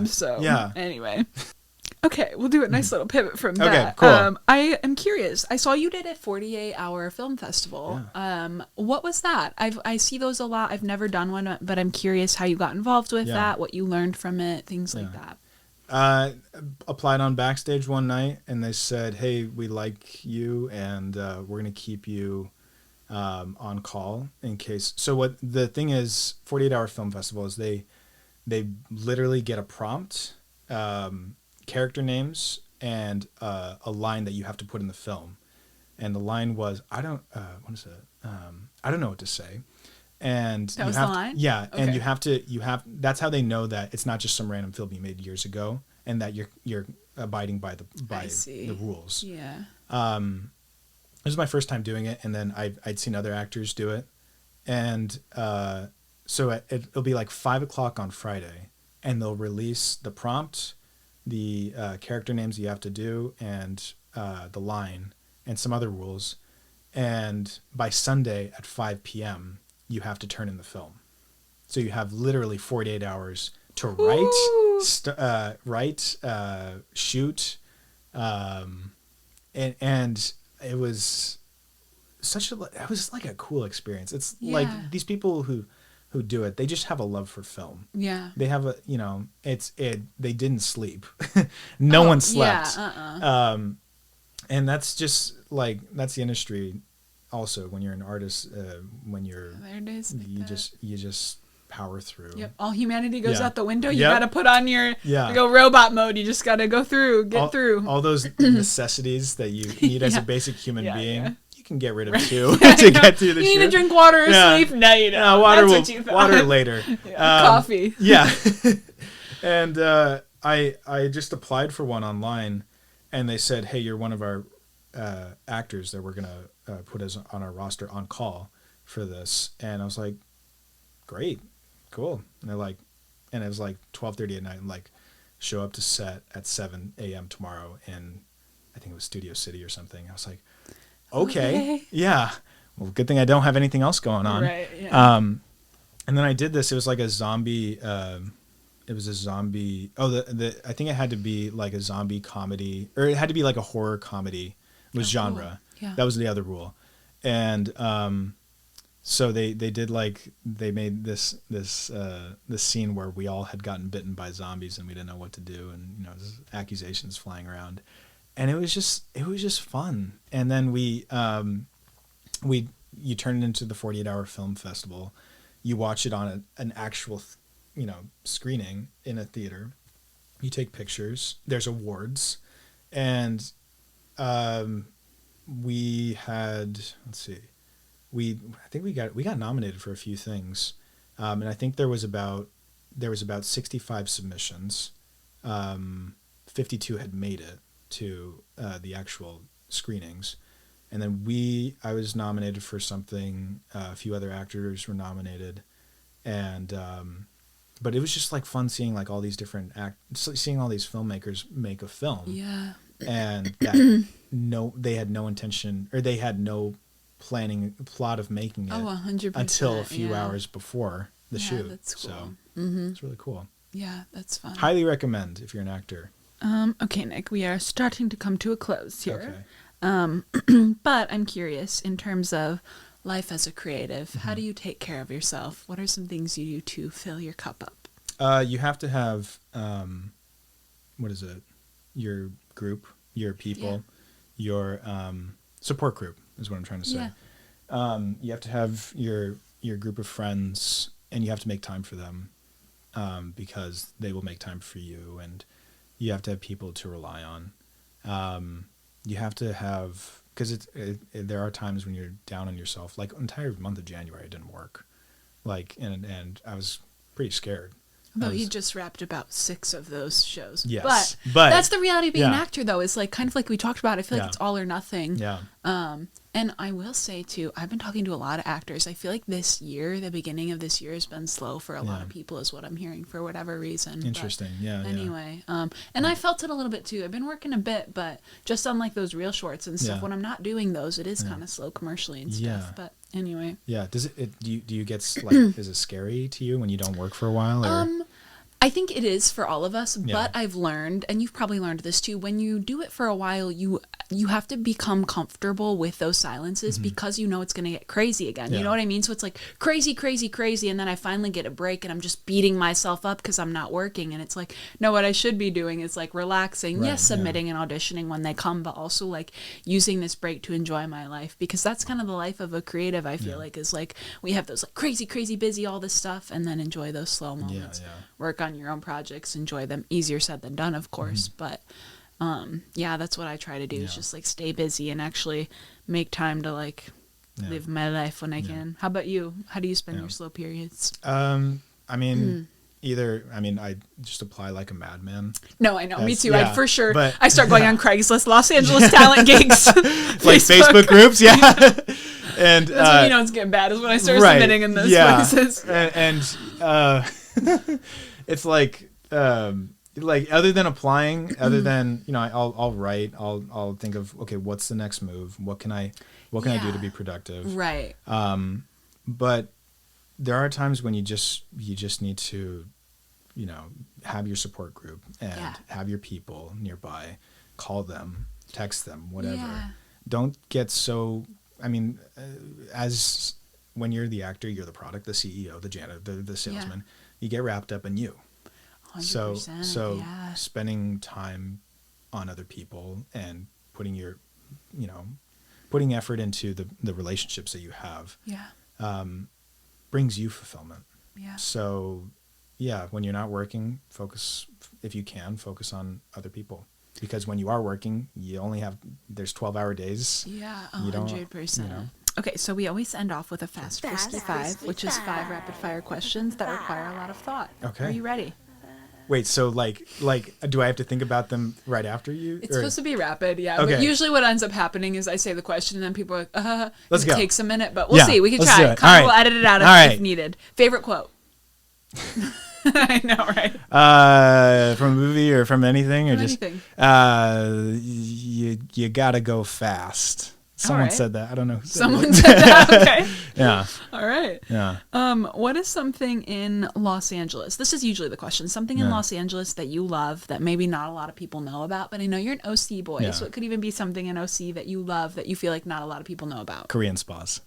So anyway. Okay, we'll do a nice little pivot from that. Okay, cool. I am curious. I saw you did a 48-hour film festival. Yeah. What was that? I see those a lot. I've never done one, but I'm curious how you got involved with that, what you learned from it, things like that. Applied on Backstage one night, and they said, hey, we like you, and we're going to keep you on call in case. So what the thing is, 48-hour film festival is they literally get a prompt, character names, and a line that you have to put in the film. And the line was, I don't know what to say. And that was the line? Yeah. Okay. And you have that's how they know that it's not just some random film you made years ago, and that you're abiding by the rules. Yeah. It was my first time doing it, and then I'd seen other actors do it. And so it'll be like 5:00 on Friday, and they'll release the prompt, the character names you have to do, and the line, and some other rules. And by Sunday at 5 p.m., you have to turn in the film. So you have literally 48 hours to write, shoot, and it was it was like a cool experience. It's like these people who do it, they just have a love for film. Yeah. They have they didn't sleep. No one slept. Yeah, and that's just like, that's the industry also. When you're an artist, you just power through. Yep. All humanity goes out the window. You got to put on your go robot mode. You just got to go through, get through. All those necessities that you need as a basic human being. Yeah. Can get rid of too to get through the shoot. You need to drink water or sleep? No, you don't. No, water later. Coffee. Yeah. And I just applied for one online, and they said, hey, you're one of our actors that we're going to put as on our roster on call for this. And I was like, great, cool. And they're like, and it was like 12:30 at night. I'm like, show up to set at 7 a.m. tomorrow in, I think it was Studio City or something. I was like, okay. Yeah. Well, good thing I don't have anything else going on. Right. Yeah. And then I did this. It was like a zombie. It was a zombie. Oh, I think it had to be like a zombie comedy, or it had to be like a horror comedy. Was genre. Cool. Yeah. That was the other rule. And so they did like, they made this scene where we all had gotten bitten by zombies and we didn't know what to do, and there's accusations flying around. And it was just fun. And then you turn it into the 48-hour film festival. You watch it on an actual, screening in a theater. You take pictures. There's awards, and we had, I think we got nominated for a few things, And I think there was about 65 submissions. 52 had made it to the actual screenings. And then I was nominated for something. A few other actors were nominated, and but it was just like fun seeing like all these different seeing all these filmmakers make a film. Yeah. And that they had no intention, or they had no plot of making it. 100%, until a few hours before the shoot. That's cool. So it's really cool. Yeah, that's fun. Highly recommend if you're an actor. Okay, Nick, we are starting to come to a close here. Okay. But I'm curious, in terms of life as a creative, how do you take care of yourself? What are some things you do to fill your cup up? You have to have, your group, your people, your support group is what I'm trying to say. Yeah. You have to have your group of friends, and you have to make time for them, because they will make time for you, and you have to have people to rely on. You have to have, because there are times when you're down on yourself. Like, entire month of January, it didn't work. Like, and I was pretty scared. Although you just wrapped about 6 of those shows. Yes. But that's the reality of being an actor, though. It's like kind of like we talked about. I feel like it's all or nothing. Yeah. And I will say, too, I've been talking to a lot of actors. I feel like this year, the beginning of this year, has been slow for a lot of people, is what I'm hearing, for whatever reason. Interesting. But anyway, and I felt it a little bit, too. I've been working a bit, but just on like those reel shorts and stuff, when I'm not doing those, it is kind of slow commercially and stuff. But anyway. Yeah. Does do you get, like, is it scary to you when you don't work for a while? Or? I think it is for all of us, but I've learned, and you've probably learned this too, when you do it for a while, you have to become comfortable with those silences, because you know it's going to get crazy again. You know what I mean? So it's like crazy, crazy, crazy, and then I finally get a break, and I'm just beating myself up because I'm not working, and it's like, no, what I should be doing is like relaxing, submitting and auditioning when they come, but also like using this break to enjoy my life, because that's kind of the life of a creative, I feel like, is like we have those like crazy, crazy, busy, all this stuff, and then enjoy those slow moments. Work on your own projects, enjoy them. Easier said than done, of course, but that's what I try to do, is just like stay busy and actually make time to like live my life when I can. How about you? How do you spend your slow periods? I mean, I just apply like a madman. No, I know. Me too. Yeah, I for sure. But, I start going on Craigslist, Los Angeles talent gigs, like Facebook groups, and that's when you know it's getting bad, is when I start submitting in those places. And it's like other than applying, other than, you know, I'll write, I'll think of, okay, what's the next move? What can I do to be productive? Right. But there are times when you just need to, you know, have your support group and have your people nearby, call them, text them, whatever. Yeah. Don't get so, as when you're the actor, you're the product, the CEO, the janitor, the salesman, you get wrapped up in you. 100%, so spending time on other people and putting effort into the relationships that you have brings you fulfillment. So when you're not working, if you can focus on other people, because when you are working, there's 12-hour days. 100%. You know. Okay, so we always end off with a fast frisky 5, which is 5 rapid fire questions that require a lot of thought. Okay. Are you ready? Wait, so like, do I have to think about them right after you? It's supposed to be rapid, Okay. But usually what ends up happening is I say the question and then people are like, Let's go. It takes a minute, but we'll see. We can try. We'll edit it out if needed. Favorite quote? I know, right? From a movie or from anything, or just anything. You gotta go fast. Someone said that. I don't know who said Someone said that. Okay. Yeah. All right. Yeah. What is something in Los Angeles? This is usually the question. Something in Los Angeles that you love that maybe not a lot of people know about, but I know you're an OC boy, so it could even be something in OC that you love that you feel like not a lot of people know about. Korean spas.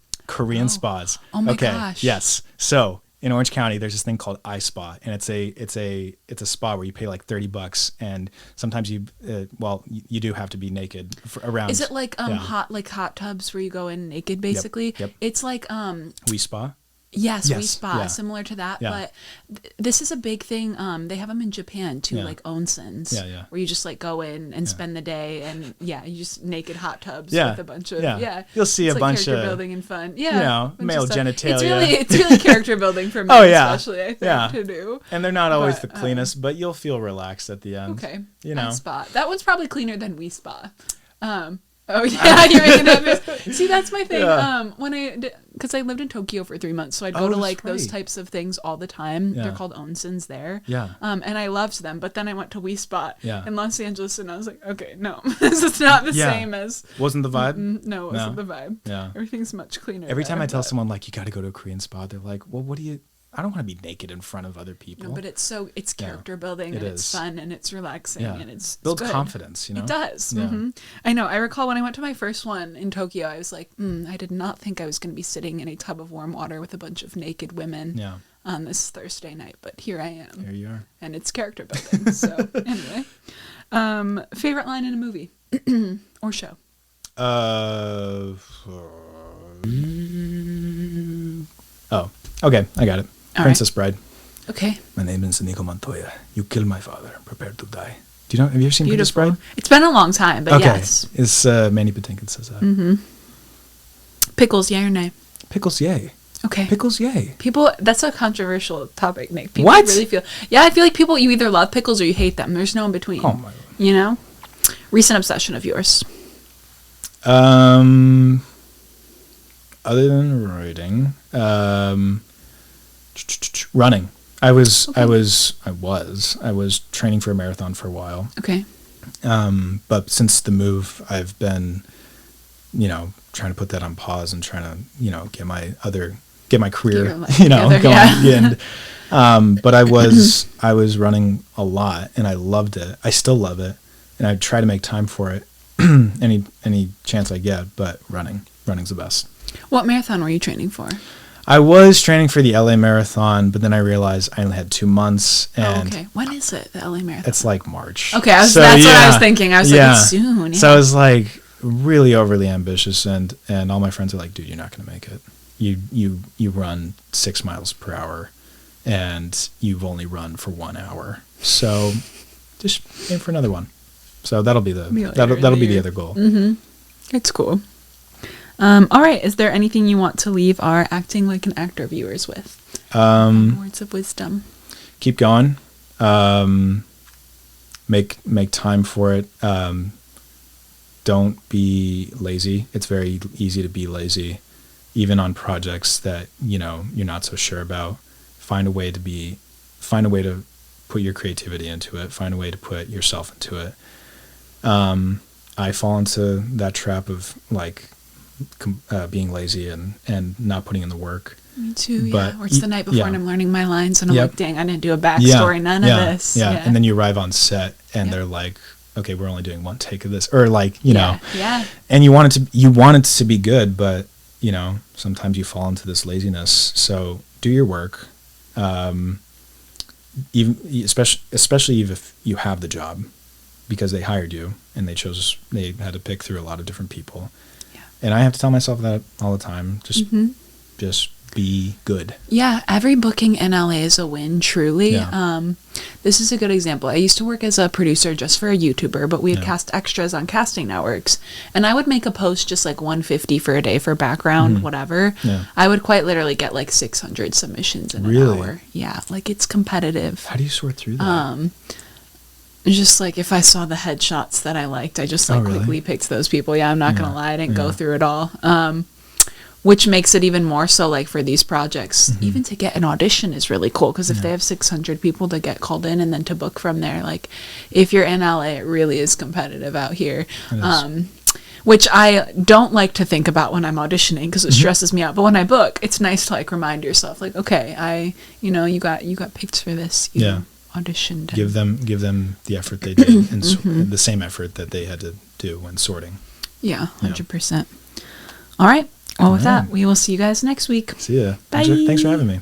Oh my gosh. Yes. So in Orange County, there's this thing called iSpa, and it's a spa where you pay like $30, and sometimes you do have to be naked around. Is it like hot tubs where you go in naked basically? Yep. It's like We Spa. Yes, we spa, similar to that. Yeah. But this is a big thing. They have them in Japan too, like onsens, where you just like go in and spend the day, and you just naked hot tubs with a bunch of You'll see a like bunch character of building and fun. Yeah, male genitalia. It's really character building for men, especially I think to do. And they're not always the cleanest, but you'll feel relaxed at the end. Okay, I spa. That one's probably cleaner than we spa. Oh yeah, you're making that face. See, that's my thing. Because I lived in Tokyo for 3 months, so I'd go to like those types of things all the time. They're called onsens there. Yeah. And I loved them, but then I went to We Spot in Los Angeles, and I was like, okay, no, this is not the same as. Wasn't the vibe? No, it wasn't the vibe. Yeah. Everything's much cleaner. Every time I tell someone like you got to go to a Korean spa, they're like, well, what do you? I don't want to be naked in front of other people. No, but it's character building, and it's fun, and it's relaxing, and it's builds good. Confidence, It does. Yeah. Mm-hmm. I know. I recall when I went to my first one in Tokyo, I was like, I did not think I was going to be sitting in a tub of warm water with a bunch of naked women on this Thursday night, but here I am. Here you are. And it's character building. So anyway, favorite line in a movie or show? Okay, I got it. Princess Bride. Okay. My name is Inigo Montoya. You killed my father. Prepare to die. Do you know? Have you ever seen Princess Bride? It's been a long time, but yes. It's Mandy Patinkin says that. Mm-hmm. Pickles, yay or nay? Pickles, yay. Okay. Pickles, yay. People, that's a controversial topic, Nick. People what? Really feel. Yeah, I feel like people, you either love pickles or you hate them. There's no in between. Oh my God. You know? Recent obsession of yours. Other than writing, running. I was training for a marathon for a while. Okay. But since the move, I've been, trying to put that on pause and trying to, get my career, going. But I was running a lot and I loved it. I still love it, and I try to make time for it any chance I get. But running's the best. What marathon were you training for? I was training for the LA Marathon, but then I realized I only had 2 months. And okay. When is it, the LA Marathon? It's like March. Okay, that's what I was thinking. I was like, it's soon. Yeah. So I was like really overly ambitious, and all my friends are like, dude, you're not going to make it. You run 6 miles per hour, and you've only run for 1 hour. So just aim for another one. So that'll be the other goal. Mm-hmm. It's cool. All right. Is there anything you want to leave our Acting Like an Actor viewers with? Words of wisdom. Keep going. Make time for it. Don't be lazy. It's very easy to be lazy, even on projects that you're not so sure about. Find a way to put your creativity into it. Find a way to put yourself into it. I fall into that trap of like being lazy and not putting in the work. Me too, Or it's the night before and I'm learning my lines and I'm like, dang, I didn't do a backstory, none of this. Yeah. And then you arrive on set and they're like, okay, we're only doing one take of this, or like, know. Yeah. And you want it to be good, but sometimes you fall into this laziness. So do your work. Even especially if you have the job, because they hired you and they had to pick through a lot of different people. And I have to tell myself that all the time. Just be good. Yeah, every booking in LA is a win, truly. Yeah. This is a good example. I used to work as a producer just for a YouTuber, but we would cast extras on casting networks. And I would make a post just like $150 for a day for background, whatever. Yeah. I would quite literally get like 600 submissions in an hour. Yeah, like it's competitive. How do you sort through that? Just like if I saw the headshots that I liked, I just quickly picked those people. Yeah, I'm not going to lie. I didn't go through it all. Which makes it even more so like for these projects, even to get an audition is really cool. Because if they have 600 people to get called in and then to book from there, like if you're in LA, it really is competitive out here. Which I don't like to think about when I'm auditioning because it stresses me out. But when I book, it's nice to like remind yourself like, okay, you got picked for this. You auditioned. Give them the effort they did and the same effort that they had to do when sorting. Yeah, 100%. All right. Well, with that, we will see you guys next week. See ya. Bye. Thanks for having me.